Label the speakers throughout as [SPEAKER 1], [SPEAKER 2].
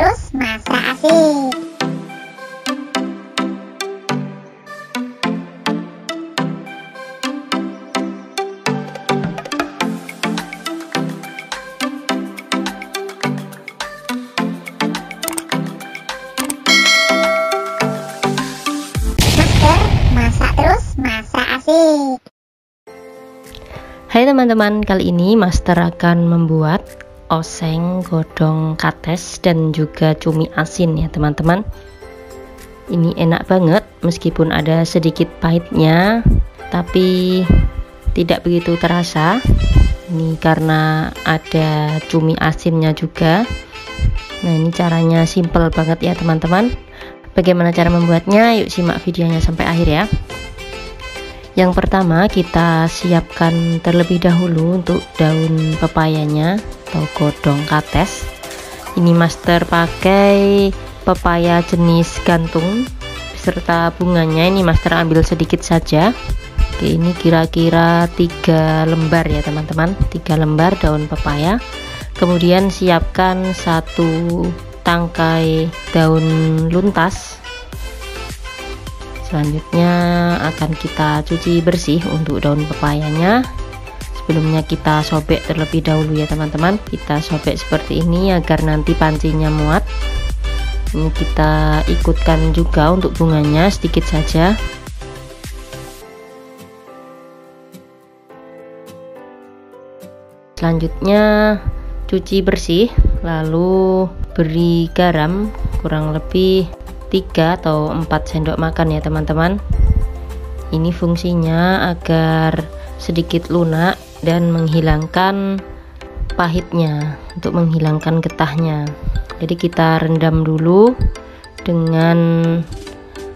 [SPEAKER 1] terus masak asik. Masak terus masak asik.
[SPEAKER 2] Hai teman-teman, kali ini Master akan membuat oseng godong kates dan juga cumi asin ya teman-teman. Ini enak banget meskipun ada sedikit pahitnya, tapi tidak begitu terasa. Ini karena ada cumi asinnya juga. Nah, ini caranya simple banget ya teman-teman. Bagaimana cara membuatnya? Yuk simak videonya sampai akhir ya. Yang pertama kita siapkan terlebih dahulu untuk daun pepayanya atau godong kates. Ini Master pakai pepaya jenis gantung beserta bunganya. Ini Master ambil sedikit saja. Oke, ini kira-kira 3 lembar ya teman-teman, 3 lembar daun pepaya. Kemudian siapkan 1 tangkai daun luntas. Selanjutnya akan kita cuci bersih untuk daun pepayanya. Sebelumnya kita sobek terlebih dahulu ya teman-teman. Kita sobek seperti ini agar nanti pancinya muat. Ini kita ikutkan juga untuk bunganya sedikit saja. Selanjutnya cuci bersih, lalu beri garam kurang lebih 3 atau 4 sendok makan ya teman-teman. Ini fungsinya agar sedikit lunak dan menghilangkan pahitnya, untuk menghilangkan getahnya. Jadi kita rendam dulu dengan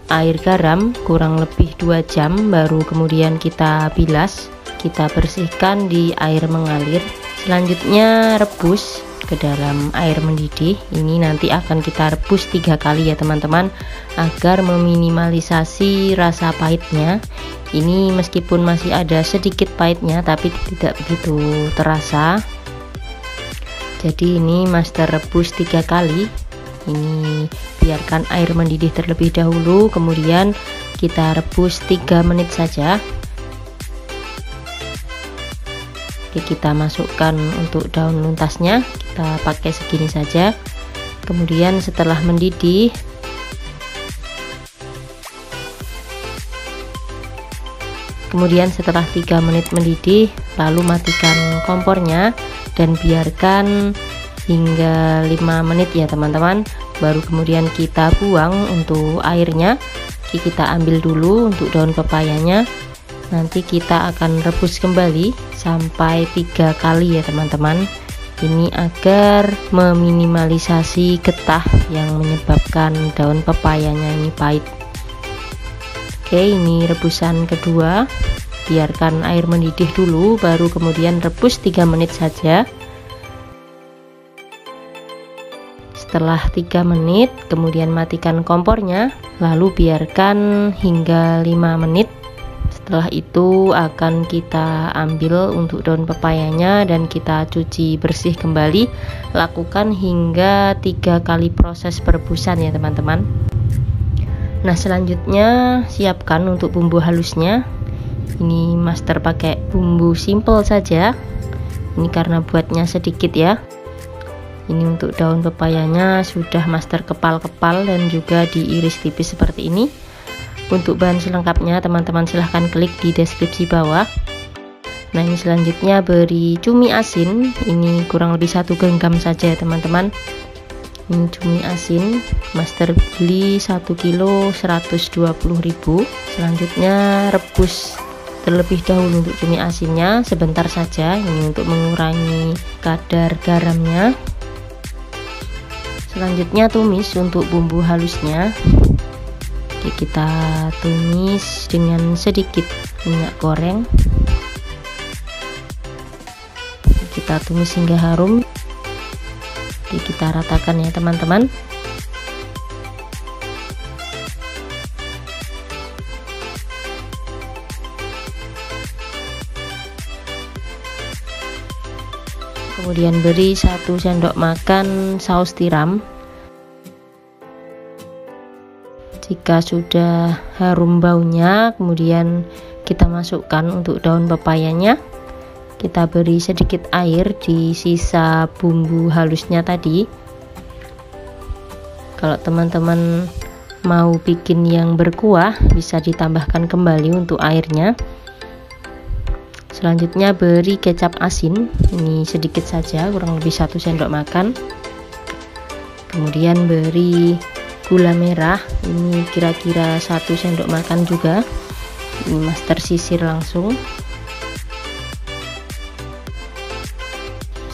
[SPEAKER 2] air garam kurang lebih 2 jam, baru kemudian kita bilas, kita bersihkan di air mengalir. Selanjutnya rebus ke dalam air mendidih. Ini nanti akan kita rebus 3 kali ya teman-teman, agar meminimalisasi rasa pahitnya. Ini meskipun masih ada sedikit pahitnya tapi tidak begitu terasa. Jadi ini Master rebus 3 kali. Ini biarkan air mendidih terlebih dahulu, kemudian kita rebus 3 menit saja. Kita masukkan untuk daun luntasnya, kita pakai segini saja. Kemudian setelah mendidih, setelah 3 menit mendidih, lalu matikan kompornya dan biarkan hingga 5 menit ya teman-teman. Baru kemudian kita buang untuk airnya. Kita ambil dulu untuk daun pepayanya. Nanti kita akan rebus kembali sampai 3 kali ya teman-teman. Ini agar meminimalisasi getah yang menyebabkan daun pepayanya ini pahit. Oke, ini rebusan kedua. Biarkan air mendidih dulu, baru kemudian rebus 3 menit saja. Setelah 3 menit, kemudian matikan kompornya, lalu biarkan hingga 5 menit. Setelah itu akan kita ambil untuk daun pepayanya dan kita cuci bersih kembali. Lakukan hingga 3 kali proses perebusan ya teman-teman. Nah, selanjutnya siapkan untuk bumbu halusnya. Ini Master pakai bumbu simple saja. Ini karena buatnya sedikit ya. Ini untuk daun pepayanya sudah Master kepal-kepal dan juga diiris tipis seperti ini. Untuk bahan selengkapnya teman-teman silahkan klik di deskripsi bawah. Nah, ini selanjutnya beri cumi asin. Ini kurang lebih 1 genggam saja ya teman-teman. Ini cumi asin Master beli 1 kilo 120.000. Selanjutnya rebus terlebih dahulu untuk cumi asinnya sebentar saja, ini untuk mengurangi kadar garamnya. Selanjutnya tumis untuk bumbu halusnya. Oke, kita tumis dengan sedikit minyak goreng. Kita tumis hingga harum. Oke, kita ratakan ya teman-teman. Kemudian beri 1 sendok makan saus tiram. Jika sudah harum baunya, kemudian kita masukkan untuk daun pepayanya. Kita beri sedikit air di sisa bumbu halusnya tadi. Kalau teman-teman mau bikin yang berkuah, bisa ditambahkan kembali untuk airnya. Selanjutnya beri kecap asin, ini sedikit saja, kurang lebih 1 sendok makan. Kemudian beri gula merah, ini kira-kira 1 sendok makan juga. Ini Mas tersisir langsung.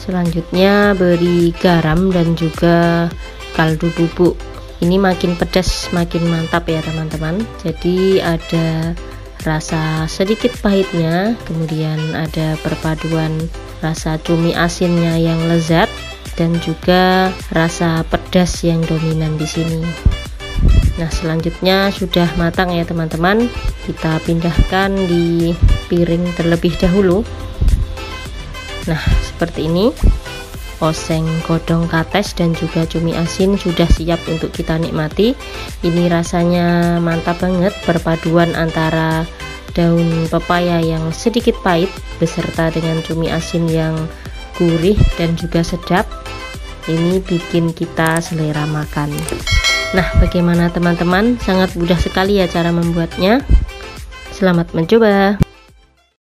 [SPEAKER 2] Selanjutnya beri garam dan juga kaldu bubuk. Ini makin pedas makin mantap ya teman-teman. Jadi ada rasa sedikit pahitnya, kemudian ada perpaduan rasa cumi asinnya yang lezat, dan juga rasa pedas yang dominan di sini. Nah, selanjutnya sudah matang ya teman-teman. Kita pindahkan di piring terlebih dahulu. Nah, seperti ini. Oseng godong kates dan juga cumi asin sudah siap untuk kita nikmati. Ini rasanya mantap banget, perpaduan antara daun pepaya yang sedikit pahit beserta dengan cumi asin yang gurih dan juga sedap. Ini bikin kita selera makan. Nah, bagaimana teman-teman? Sangat mudah sekali ya cara membuatnya. Selamat mencoba.